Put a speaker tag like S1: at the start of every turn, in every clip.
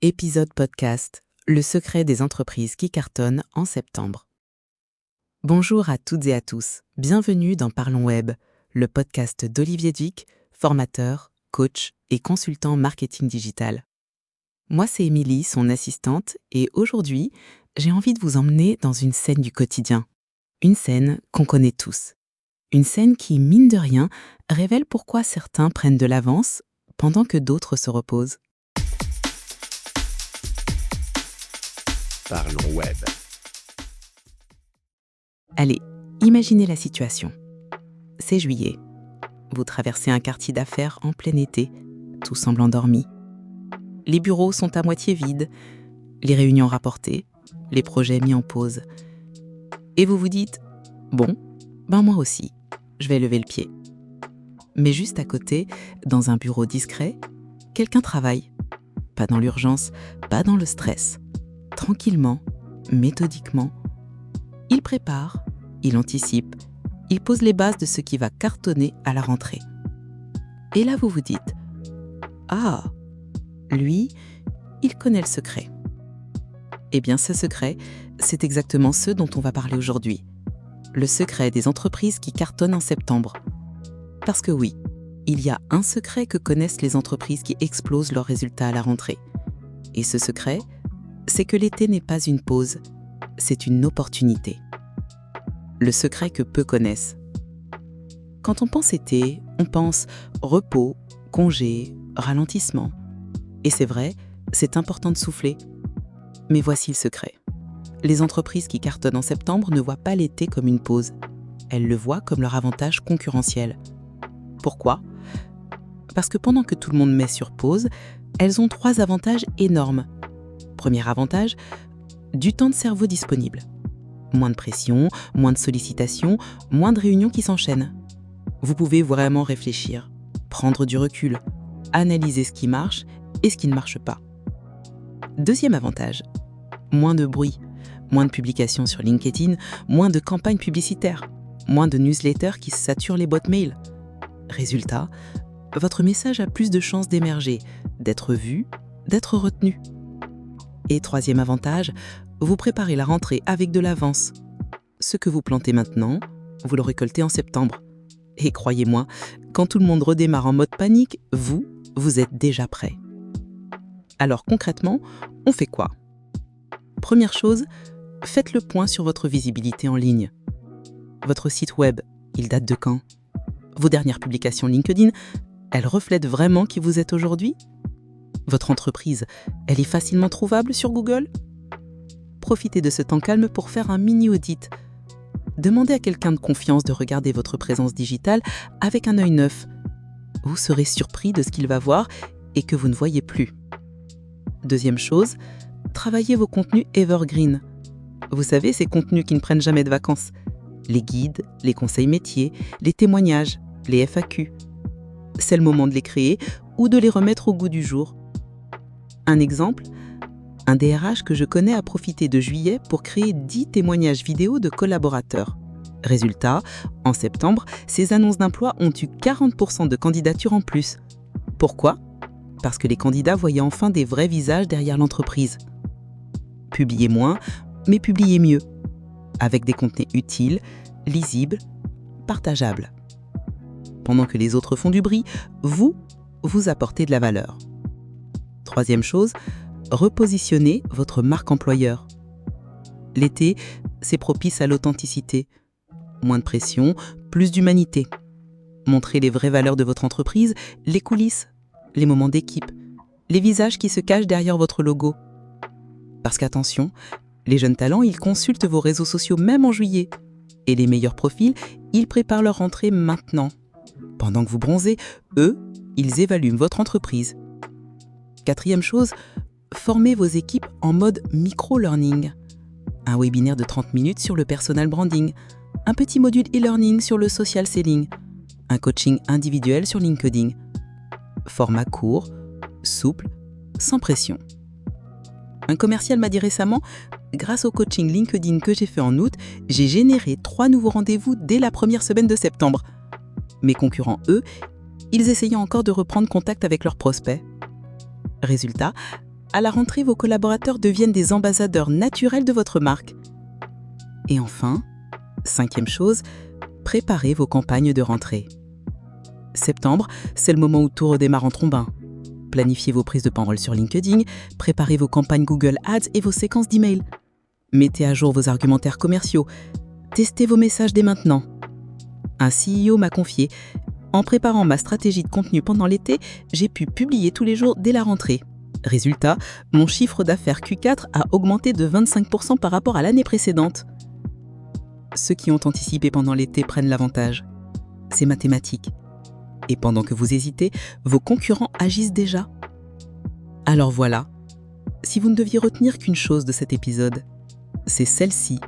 S1: Épisode podcast, le secret des entreprises qui cartonnent en septembre. Bonjour à toutes et à tous, bienvenue dans Parlons Web, le podcast d'Olivier Duc, formateur, coach et consultant marketing digital. Moi c'est Émilie, son assistante, et aujourd'hui, j'ai envie de vous emmener dans une scène du quotidien. Une scène qu'on connaît tous. Une scène qui, mine de rien, révèle pourquoi certains prennent de l'avance pendant que d'autres se reposent.
S2: Parlons Web.
S1: Allez, imaginez la situation. C'est juillet. Vous traversez un quartier d'affaires en plein été. Tout semble endormi. Les bureaux sont à moitié vides, les réunions rapportées, les projets mis en pause. Et vous vous dites, bon, moi aussi, je vais lever le pied. Mais juste à côté, dans un bureau discret, quelqu'un travaille. Pas dans l'urgence, pas dans le stress. Tranquillement, méthodiquement, il prépare, il anticipe, il pose les bases de ce qui va cartonner à la rentrée. Et là, vous vous dites « Ah, lui, il connaît le secret ». Eh bien, ce secret, c'est exactement ce dont on va parler aujourd'hui. Le secret des entreprises qui cartonnent en septembre. Parce que oui, il y a un secret que connaissent les entreprises qui explosent leurs résultats à la rentrée. Et ce secret, c'est que l'été n'est pas une pause, c'est une opportunité. Le secret que peu connaissent. Quand on pense été, on pense repos, congé, ralentissement. Et c'est vrai, c'est important de souffler. Mais voici le secret. Les entreprises qui cartonnent en septembre ne voient pas l'été comme une pause. Elles le voient comme leur avantage concurrentiel. Pourquoi ? Parce que pendant que tout le monde met sur pause, elles ont 3 avantages énormes. Premier avantage, du temps de cerveau disponible. Moins de pression, moins de sollicitations, moins de réunions qui s'enchaînent. Vous pouvez vraiment réfléchir, prendre du recul, analyser ce qui marche et ce qui ne marche pas. Deuxième avantage, moins de bruit, moins de publications sur LinkedIn, moins de campagnes publicitaires, moins de newsletters qui saturent les boîtes mail. Résultat, votre message a plus de chances d'émerger, d'être vu, d'être retenu. Et troisième avantage, vous préparez la rentrée avec de l'avance. Ce que vous plantez maintenant, vous le récoltez en septembre. Et croyez-moi, quand tout le monde redémarre en mode panique, vous êtes déjà prêt. Alors concrètement, on fait quoi ? Première chose, faites le point sur votre visibilité en ligne. Votre site web, il date de quand ? Vos dernières publications LinkedIn, elles reflètent vraiment qui vous êtes aujourd'hui ? Votre entreprise, elle est facilement trouvable sur Google ? Profitez de ce temps calme pour faire un mini-audit. Demandez à quelqu'un de confiance de regarder votre présence digitale avec un œil neuf. Vous serez surpris de ce qu'il va voir et que vous ne voyez plus. Deuxième chose, travaillez vos contenus evergreen. Vous savez, ces contenus qui ne prennent jamais de vacances. Les guides, les conseils métiers, les témoignages, les FAQ. C'est le moment de les créer ou de les remettre au goût du jour. Un exemple, un DRH que je connais a profité de juillet pour créer 10 témoignages vidéo de collaborateurs. Résultat, en septembre, ces annonces d'emploi ont eu 40% de candidatures en plus. Pourquoi ? Parce que les candidats voyaient enfin des vrais visages derrière l'entreprise. Publiez moins, mais publiez mieux, avec des contenus utiles, lisibles, partageables. Pendant que les autres font du bruit, vous apportez de la valeur. Troisième chose, repositionnez votre marque employeur. L'été, c'est propice à l'authenticité. Moins de pression, plus d'humanité. Montrez les vraies valeurs de votre entreprise, les coulisses, les moments d'équipe, les visages qui se cachent derrière votre logo. Parce qu'attention, les jeunes talents, ils consultent vos réseaux sociaux même en juillet. Et les meilleurs profils, ils préparent leur rentrée maintenant. Pendant que vous bronzez, eux, ils évaluent votre entreprise. Quatrième chose, formez vos équipes en mode micro-learning. Un webinaire de 30 minutes sur le personal branding, un petit module e-learning sur le social selling, un coaching individuel sur LinkedIn. Format court, souple, sans pression. Un commercial m'a dit récemment, grâce au coaching LinkedIn que j'ai fait en août, j'ai généré 3 nouveaux rendez-vous dès la première semaine de septembre. Mes concurrents, eux, ils essayaient encore de reprendre contact avec leurs prospects. Résultat, à la rentrée, vos collaborateurs deviennent des ambassadeurs naturels de votre marque. Et enfin, 5e chose, préparez vos campagnes de rentrée. Septembre, c'est le moment où tout redémarre en trombin. Planifiez vos prises de parole sur LinkedIn, préparez vos campagnes Google Ads et vos séquences d'emails. Mettez à jour vos argumentaires commerciaux. Testez vos messages dès maintenant. Un CEO m'a confié « En préparant ma stratégie de contenu pendant l'été, j'ai pu publier tous les jours dès la rentrée. Résultat, mon chiffre d'affaires Q4 a augmenté de 25% par rapport à l'année précédente. » Ceux qui ont anticipé pendant l'été prennent l'avantage. C'est mathématique. Et pendant que vous hésitez, vos concurrents agissent déjà. Alors voilà, si vous ne deviez retenir qu'une chose de cet épisode, c'est celle-ci.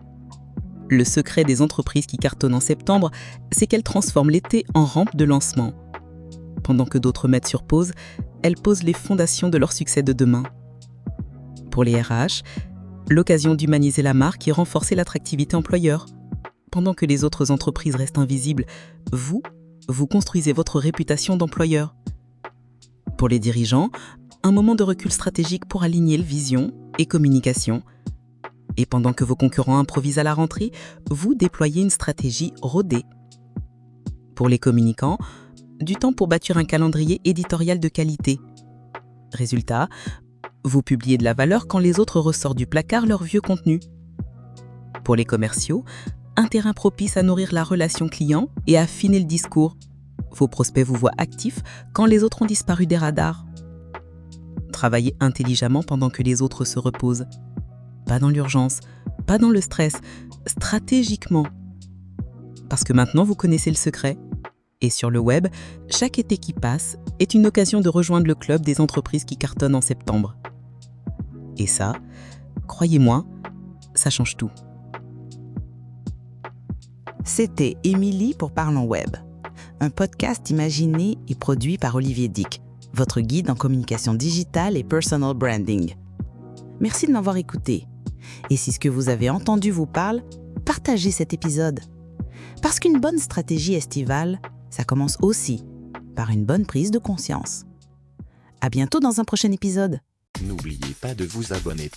S1: Le secret des entreprises qui cartonnent en septembre, c'est qu'elles transforment l'été en rampe de lancement. Pendant que d'autres mettent sur pause, elles posent les fondations de leur succès de demain. Pour les RH, l'occasion d'humaniser la marque et renforcer l'attractivité employeur. Pendant que les autres entreprises restent invisibles, vous construisez votre réputation d'employeur. Pour les dirigeants, un moment de recul stratégique pour aligner vision et communication. Et pendant que vos concurrents improvisent à la rentrée, vous déployez une stratégie rodée. Pour les communicants, du temps pour bâtir un calendrier éditorial de qualité. Résultat, vous publiez de la valeur quand les autres ressortent du placard leur vieux contenu. Pour les commerciaux, un terrain propice à nourrir la relation client et à affiner le discours. Vos prospects vous voient actifs quand les autres ont disparu des radars. Travaillez intelligemment pendant que les autres se reposent. Pas dans l'urgence, pas dans le stress, stratégiquement. Parce que maintenant, vous connaissez le secret. Et sur le web, chaque été qui passe est une occasion de rejoindre le club des entreprises qui cartonnent en septembre. Et ça, croyez-moi, ça change tout.
S2: C'était Émilie pour Parlons Web, un podcast imaginé et produit par Olivier Dick, votre guide en communication digitale et personal branding. Merci de m'avoir écouté. Et si ce que vous avez entendu vous parle, partagez cet épisode. Parce qu'une bonne stratégie estivale, ça commence aussi par une bonne prise de conscience. À bientôt dans un prochain épisode.
S3: N'oubliez pas de vous abonner.